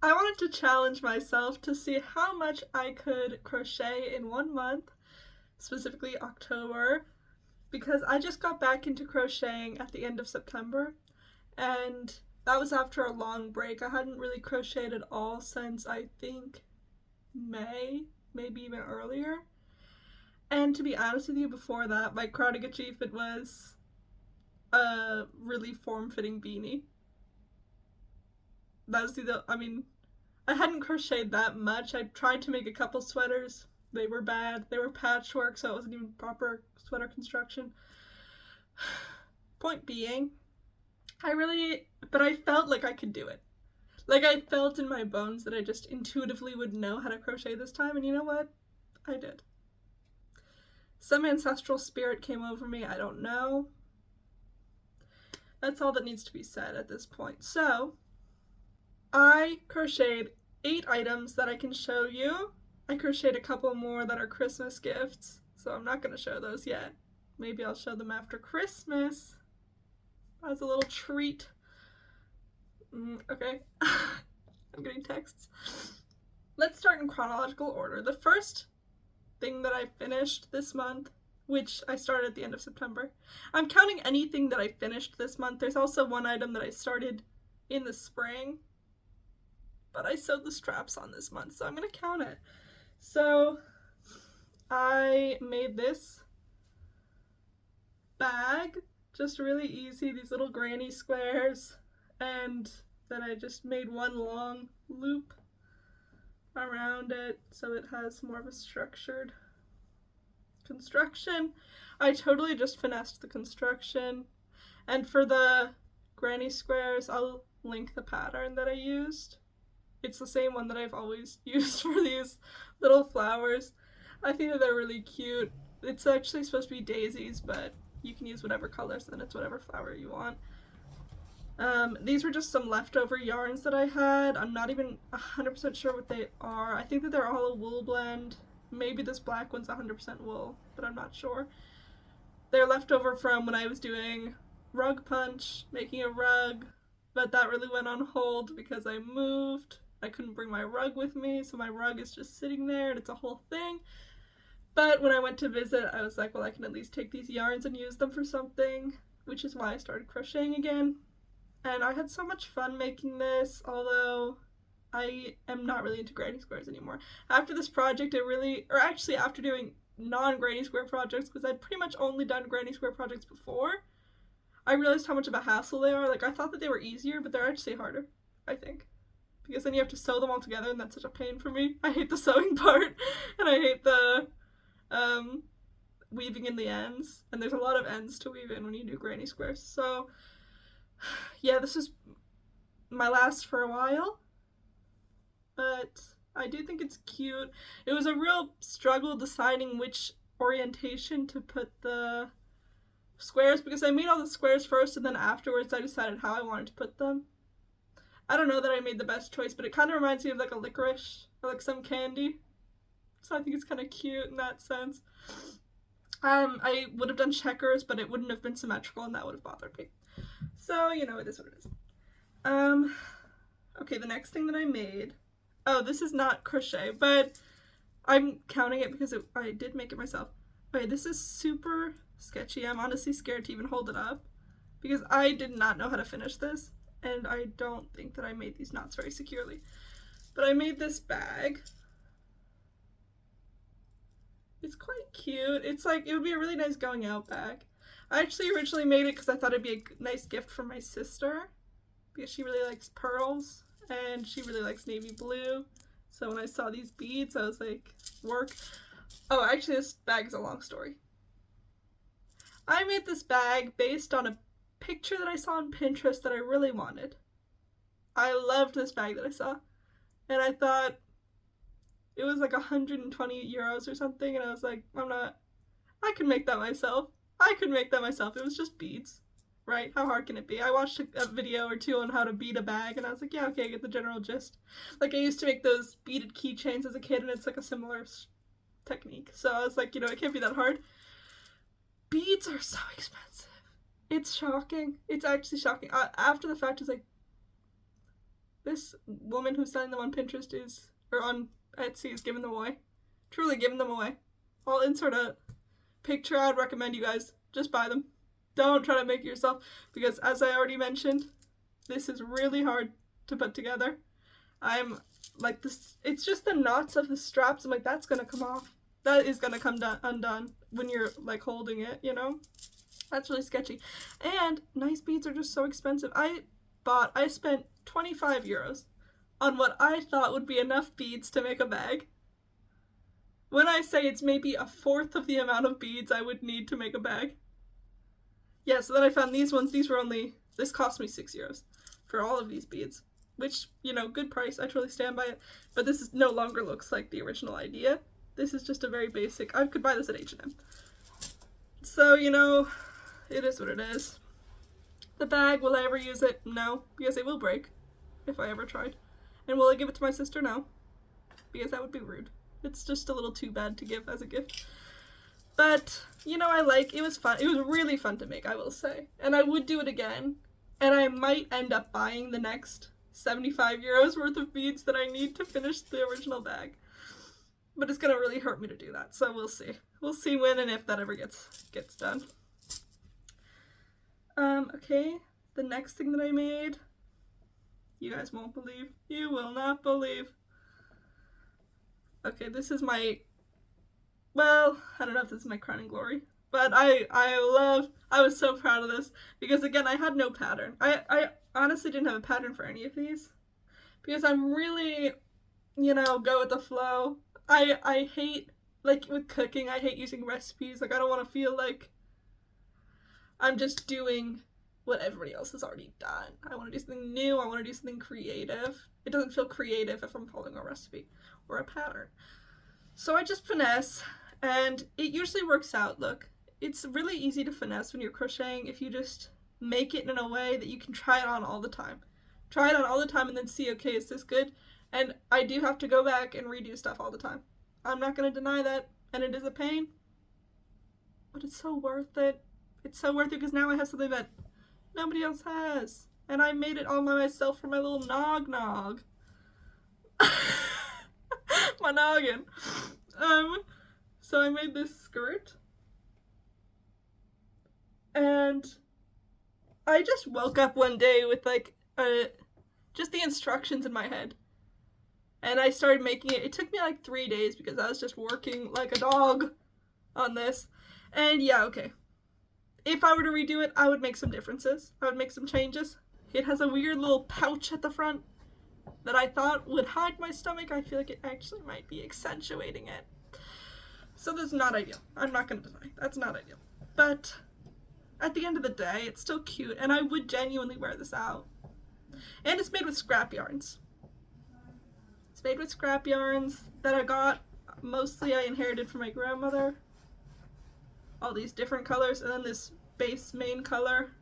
I wanted to challenge myself to see how much I could crochet in 1 month, specifically October, because I just got back into crocheting at the end of September, and that was after a long break. I hadn't really crocheted at all since I think May, maybe even earlier. And to be honest with you, before that, my crowning achievement was a really form-fitting beanie. That was I hadn't crocheted that much. I tried to make a couple sweaters. They were bad. They were patchwork, so it wasn't even proper sweater construction. Point being, but I felt like I could do it. Like, I felt in my bones that I just intuitively would know how to crochet this time, and you know what? I did. Some ancestral spirit came over me, I don't know. That's all that needs to be said at this point. So, I crocheted 8 items that I can show you. I crocheted a couple more that are Christmas gifts, so I'm not going to show those yet. Maybe I'll show them after Christmas as a little treat. Okay. I'm getting texts. Let's start in chronological order. The first thing that I finished this month, which I started at the end of September. I'm counting anything that I finished this month. There's also one item that I started in the spring, but I sewed the straps on this month, so I'm going to count it. So I made this bag, just really easy, these little granny squares, and then I just made one long loop around it so it has more of a structured construction. I totally just finessed the construction, and for the granny squares I'll link the pattern that I used. It's the same one that I've always used for these little flowers. I think that they're really cute. It's actually supposed to be daisies, but you can use whatever colors, and it's whatever flower you want. These were just some leftover yarns that I had. I'm not even 100% sure what they are. I think that they're all a wool blend. Maybe this black one's 100% wool, but I'm not sure. They're leftover from when I was doing rug punch, making a rug, but that really went on hold because I moved. I couldn't bring my rug with me, so my rug is just sitting there and it's a whole thing. But when I went to visit, I was like, well, I can at least take these yarns and use them for something, which is why I started crocheting again. And I had so much fun making this, although I am not really into granny squares anymore. After this project, after doing non-granny square projects, because I'd pretty much only done granny square projects before, I realized how much of a hassle they are. Like, I thought that they were easier, but they're actually harder, I think. Because then you have to sew them all together, and that's such a pain for me. I hate the sewing part, and I hate the weaving in the ends. And there's a lot of ends to weave in when you do granny squares. So, yeah, this is my last for a while. But I do think it's cute. It was a real struggle deciding which orientation to put the squares, because I made all the squares first, and then afterwards I decided how I wanted to put them. I don't know that I made the best choice, but it kind of reminds me of like a licorice or like some candy. So I think it's kind of cute in that sense. I would have done checkers, but it wouldn't have been symmetrical, and that would have bothered me. So, you know, it is what it is. Okay, the next thing that I made. Oh, this is not crochet, but I'm counting it because I did make it myself. Okay, this is super sketchy. I'm honestly scared to even hold it up because I did not know how to finish this, and I don't think that I made these knots very securely. But I made this bag. It's quite cute. It's like, it would be a really nice going out bag. I actually originally made it because I thought it'd be a nice gift for my sister because she really likes pearls and she really likes navy blue. So when I saw these beads, I was like, work. Oh, actually, this bag is a long story. I made this bag based on a picture that I saw on Pinterest that I really wanted. I loved this bag that I saw, and I thought it was like 120 euros or something, and I was like, I could make that myself. It was just beads, right? How hard can it be? I watched a video or two on how to bead a bag, and I was like, yeah, okay, I get the general gist. Like, I used to make those beaded keychains as a kid, and it's like a similar technique. So I was like, you know, it can't be that hard. Beads are so expensive. It's shocking. It's actually shocking. After the fact, it's like, this woman who's selling them on Pinterest or on Etsy is giving them away. Truly giving them away. I'll insert a picture. I would recommend you guys just buy them. Don't try to make it yourself, because as I already mentioned, this is really hard to put together. I'm like this, it's just the knots of the straps. I'm like, that's gonna come off. That is gonna come undone when you're like holding it, you know? That's really sketchy. And nice beads are just so expensive. I spent 25 euros on what I thought would be enough beads to make a bag. When I say it's maybe a fourth of the amount of beads I would need to make a bag. Yeah, so then I found these ones. This cost me 6 euros for all of these beads. Which, you know, good price. I truly stand by it. But this no longer looks like the original idea. This is just a very basic. I could buy this at H&M. So, you know, it is what it is. The bag, will I ever use it? No, because it will break if I ever tried. And will I give it to my sister? No, because that would be rude. It's just a little too bad to give as a gift. But, you know, it was fun. It was really fun to make, I will say. And I would do it again. And I might end up buying the next 75 euros worth of beads that I need to finish the original bag. But it's going to really hurt me to do that. So we'll see. We'll see when and if that ever gets done. Okay. The next thing that I made, you guys won't believe. You will not believe. Okay, this is my, well, I don't know if this is my crowning glory, but I was so proud of this, because again, I had no pattern. I honestly didn't have a pattern for any of these, because I'm really, you know, go with the flow. I hate, like with cooking, I hate using recipes. Like, I don't want to feel like I'm just doing what everybody else has already done. I want to do something new. I want to do something creative. It doesn't feel creative if I'm following a recipe or a pattern. So I just finesse, and it usually works out. Look, it's really easy to finesse when you're crocheting if you just make it in a way that you can try it on all the time. Try it on all the time and then see, okay, is this good? And I do have to go back and redo stuff all the time. I'm not going to deny that, and it is a pain, but it's so worth it. It's so worth it, because now I have something that nobody else has. And I made it all by myself for my little nog. My noggin. So I made this skirt. And I just woke up one day with like just the instructions in my head. And I started making it. It took me like 3 days because I was just working like a dog on this. And yeah, okay. If I were to redo it, I would make some differences. I would make some changes. It has a weird little pouch at the front that I thought would hide my stomach. I feel like it actually might be accentuating it. So that's not ideal. I'm not going to deny. That's not ideal. But at the end of the day, it's still cute, and I would genuinely wear this out. And it's made with scrap yarns. It's made with scrap yarns that I got. Mostly I inherited from my grandmother. All these different colors, and then this base main color.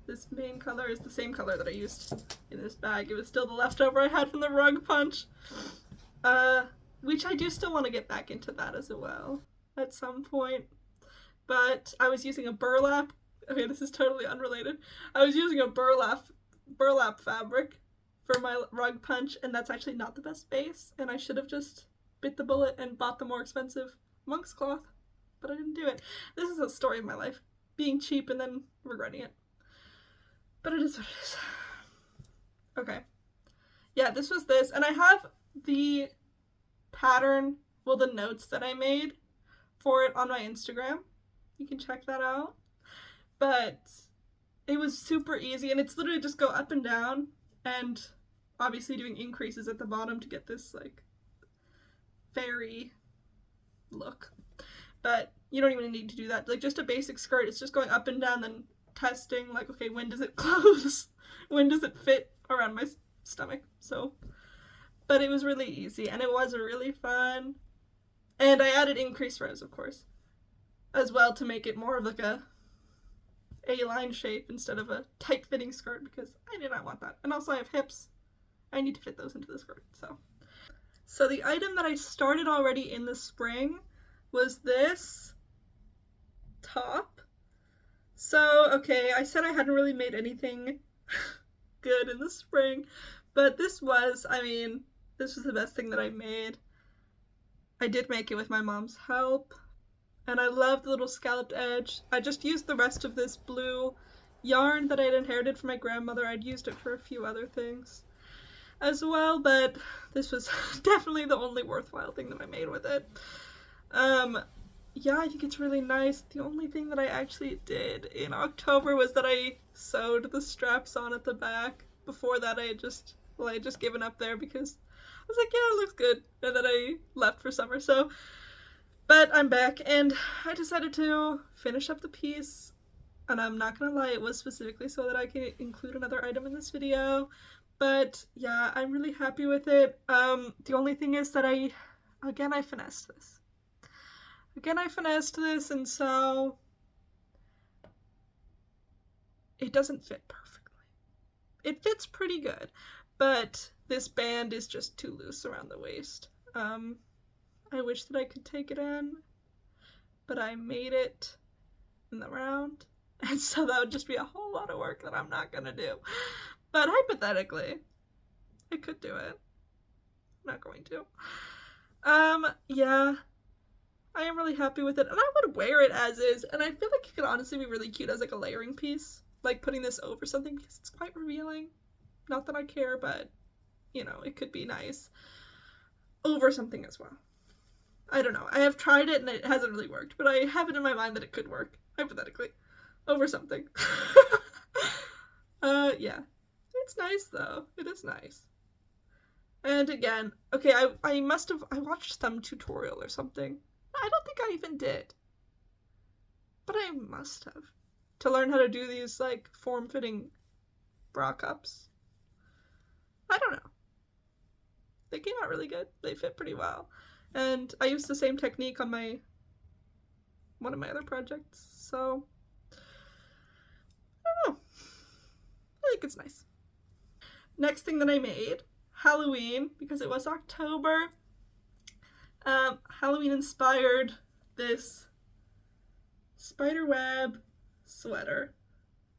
This main color is the same color that I used in this bag. It was still the leftover I had from the rug punch. Which I do still want to get back into that as well at some point. But I was using a burlap. Okay, this is totally unrelated. I was using a burlap fabric for my rug punch, and that's actually not the best base, and I should have just bit the bullet and bought the more expensive monk's cloth, but I didn't do it. This is a story of my life. Being cheap and then regretting it. But it is what it is. Okay. Yeah, this was this, and I have the pattern, well, the notes that I made for it on my Instagram. You can check that out. But it was super easy, and it's literally just go up and down, and obviously doing increases at the bottom to get this, like, fairy look. But you don't even need to do that. Like, just a basic skirt, it's just going up and down, then testing, like, okay, when does it close? When does it fit around my stomach? So, but it was really easy, and it was really fun. And I added increased rows, of course, as well, to make it more of like a A-line shape instead of a tight-fitting skirt, because I did not want that. And also I have hips. I need to fit those into the skirt, So the item that I started already in the spring was this top. So, okay, I said I hadn't really made anything good in the spring, But this was, I mean, this was the best thing that I made. I did make it with my mom's help, and I love the little scalloped edge. I just used the rest of this blue yarn that I had inherited from my grandmother. I'd used it for a few other things as well, but this was definitely the only worthwhile thing that I made with it. Yeah, I think it's really nice. The only thing that I actually did in October was that I sewed the straps on at the back. Before that, I had just given up there because I was like, yeah, it looks good, and then I left for summer. So, but I'm back, and I decided to finish up the piece. And I'm not gonna lie, it was specifically so that I could include another item in this video. But yeah, I'm really happy with it. The only thing is that I finessed this. And so it doesn't fit perfectly. It fits pretty good, but this band is just too loose around the waist. I wish that I could take it in, but I made it in the round, and so that would just be a whole lot of work that I'm not gonna do. But hypothetically, I could do it. I'm not going to. Yeah, I am really happy with it, and I would wear it as is, and I feel like it could honestly be really cute as like a layering piece, like putting this over something because it's quite revealing. Not that I care, but you know, it could be nice over something as well. I don't know. I have tried it and it hasn't really worked, but I have it in my mind that it could work, hypothetically, over something. Yeah. It's nice though. It is nice. And again, okay, I watched some tutorial or something. I don't think I even did. But I must have. To learn how to do these, like, form-fitting bra cups. I don't know. They came out really good. They fit pretty well. And I used the same technique on one of my other projects, so I don't know. I think it's nice. Next thing that I made, Halloween, because it was October. Halloween inspired this spiderweb sweater,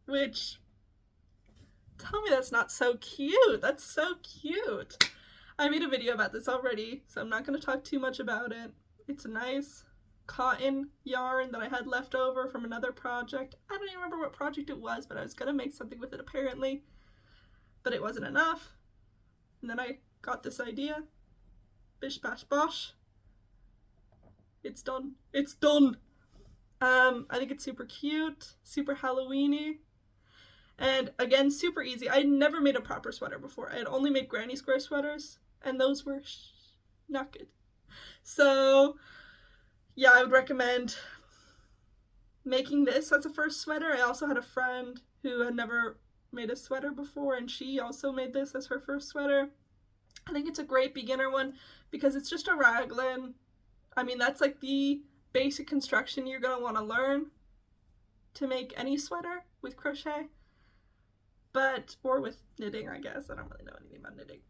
which, tell me that's not so cute. That's so cute. I made a video about this already, so I'm not going to talk too much about it. It's a nice cotton yarn that I had left over from another project. I don't even remember what project it was, but I was going to make something with it apparently, but it wasn't enough. And then I got this idea. Bish bash bosh. It's done. It's done. I think it's super cute, super Halloween-y, and again, super easy. I never made a proper sweater before. I had only made granny square sweaters, and those were not good. So yeah, I would recommend making this as a first sweater. I also had a friend who had never made a sweater before, and she also made this as her first sweater. I think it's a great beginner one because it's just a raglan. I mean, that's like the basic construction you're going to want to learn to make any sweater with crochet, or with knitting, I guess. I don't really know anything about knitting,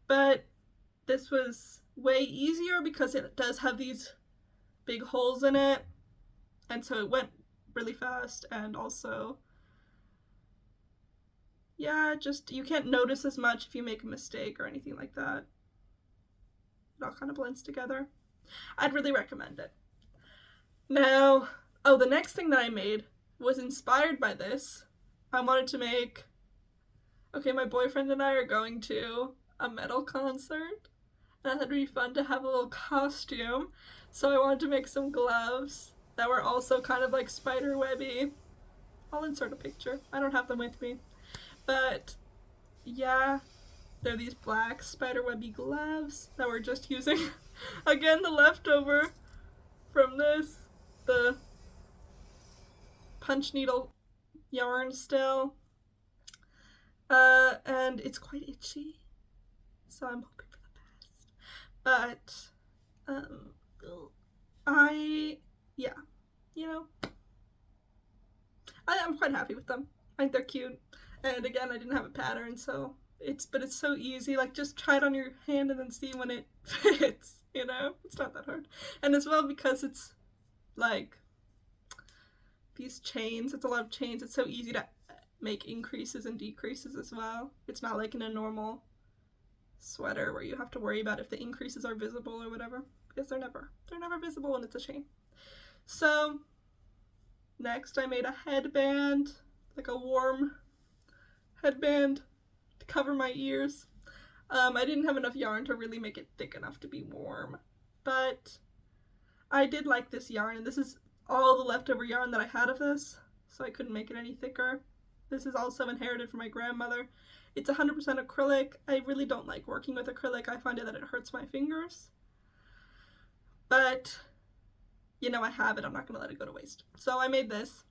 but this was way easier because it does have these big holes in it, and so it went really fast, and also, yeah, just, you can't notice as much if you make a mistake or anything like that. It all kind of blends together. I'd really recommend it. Now, the next thing that I made was inspired by this. I wanted to make, my boyfriend and I are going to a metal concert, and I thought it'd be fun to have a little costume, so I wanted to make some gloves that were also kind of like spider webby. I'll insert a picture. I don't have them with me, but yeah, they're these black spider webby gloves that we're just using, again, the leftover from this, the punch needle yarn still, and it's quite itchy, so I'm hoping for the best, but I'm quite happy with them. I think they're cute, and again, I didn't have a pattern, so it's so easy, like, just try it on your hand and then see when it fits, it's not that hard. And as well, because it's like these chains, it's a lot of chains, it's so easy to make increases and decreases as well. It's not like in a normal sweater where you have to worry about if the increases are visible or whatever, because they're never visible, and it's a shame. So next I made a headband, like a warm headband to cover my ears. I didn't have enough yarn to really make it thick enough to be warm, but I did like this yarn, and this is all the leftover yarn that I had of this, so I couldn't make it any thicker. This is also inherited from my grandmother. It's 100% acrylic. I really don't like working with acrylic. I find that it hurts my fingers. But, you know, I have it. I'm not going to let it go to waste. So I made this,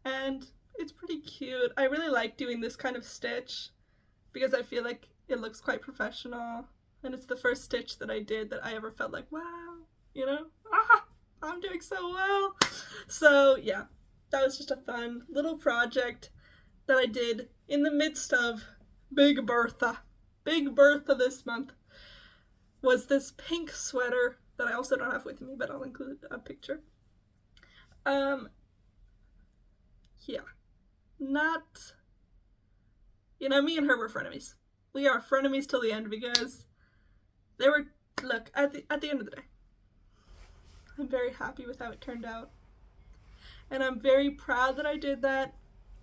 and it's pretty cute. I really like doing this kind of stitch because I feel like it looks quite professional, and it's the first stitch that I did that I ever felt like, wow, you know, I'm doing so well. So yeah, that was just a fun little project that I did in the midst of Big Bertha. Big Bertha this month was this pink sweater that I also don't have with me, but I'll include a picture. Yeah, not, you know, me and her were frenemies. We are frenemies till the end because they were, look, at the end of the day, I'm very happy with how it turned out. And I'm very proud that I did that,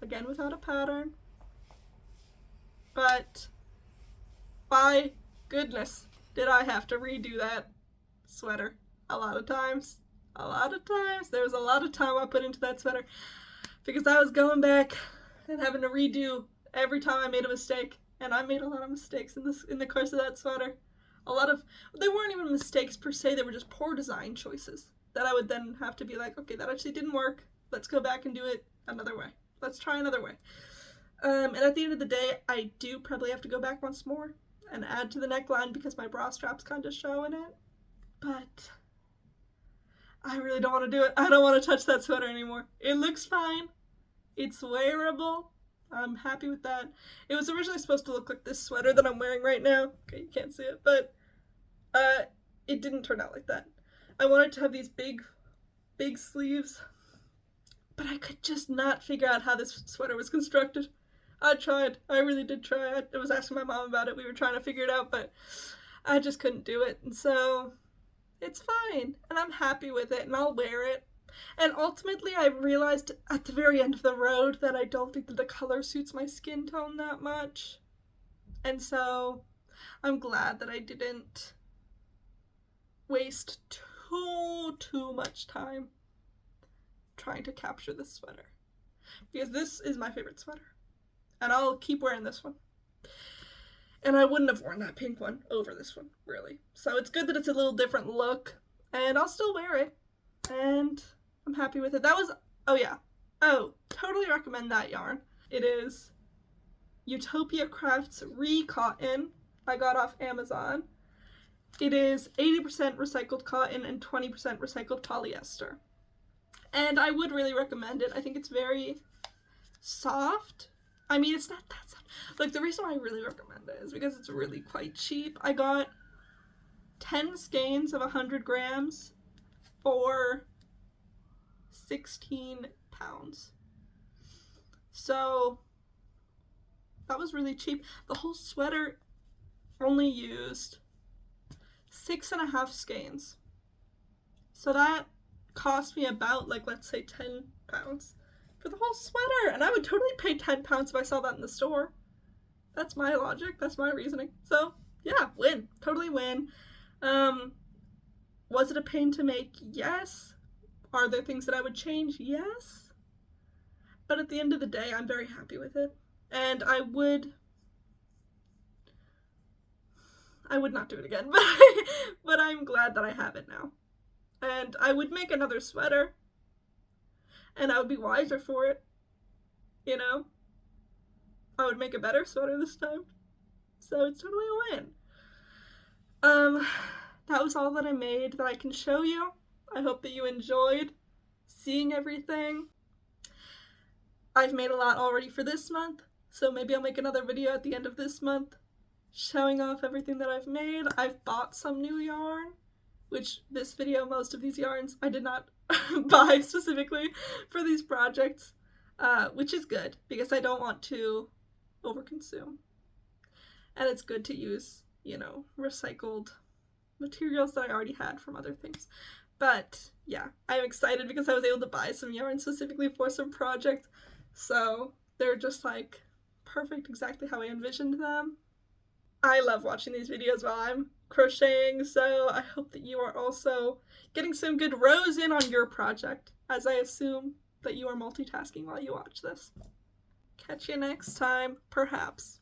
again, without a pattern. But, by goodness, did I have to redo that sweater a lot of times. A lot of times. There was a lot of time I put into that sweater because I was going back and having to redo every time I made a mistake. And I made a lot of mistakes in the course of that sweater. They weren't even mistakes per se, they were just poor design choices that I would then have to be like, okay, that actually didn't work. Let's go back and do it another way. Let's try another way. And at the end of the day, I do probably have to go back once more and add to the neckline because my bra strap's kind of showing it. But I really don't want to do it. I don't want to touch that sweater anymore. It looks fine. It's wearable. I'm happy with that. It was originally supposed to look like this sweater that I'm wearing right now. Okay, you can't see it, but it didn't turn out like that. I wanted to have these big sleeves, but I could just not figure out how this sweater was constructed. I tried. I really did try. I was asking my mom about it. We were trying to figure it out, but I just couldn't do it. And so it's fine, and I'm happy with it, and I'll wear it. And ultimately, I realized at the very end of the road that I don't think that the color suits my skin tone that much. And so I'm glad that I didn't waste too much time trying to capture this sweater. Because this is my favorite sweater. And I'll keep wearing this one. And I wouldn't have worn that pink one over this one, really. So it's good that it's a little different look. And I'll still wear it. And I'm happy with it. That was, totally recommend that yarn. It is Utopia Crafts Re-Cotton. I got off Amazon. It is 80% recycled cotton and 20% recycled polyester. And I would really recommend it. I think it's very soft. I mean, it's not that soft. Like, the reason why I really recommend it is because it's really quite cheap. I got 10 skeins of 100 grams for 16 pounds. So that was really cheap. The whole sweater only used 6.5 skeins. So that cost me about, like, let's say 10 pounds for the whole sweater. And I would totally pay 10 pounds if I saw that in the store. That's my logic. That's my reasoning. So yeah, win. Totally win. Was it a pain to make? Yes. Are there things that I would change? Yes. But at the end of the day, I'm very happy with it. And I would not do it again, but I'm glad that I have it now. And I would make another sweater, and I would be wiser for it, you know? I would make a better sweater this time. So it's totally a win. That was all that I made that I can show you. I hope that you enjoyed seeing everything. I've made a lot already for this month, so maybe I'll make another video at the end of this month showing off everything that I've made. I've bought some new yarn, which this video, most of these yarns, I did not buy specifically for these projects, which is good because I don't want to overconsume. And it's good to use you know, recycled materials that I already had from other things. But yeah, I'm excited because I was able to buy some yarn specifically for some project. So they're just like perfect, exactly how I envisioned them. I love watching these videos while I'm crocheting, so I hope that you are also getting some good rows in on your project, as I assume that you are multitasking while you watch this. Catch you next time, perhaps.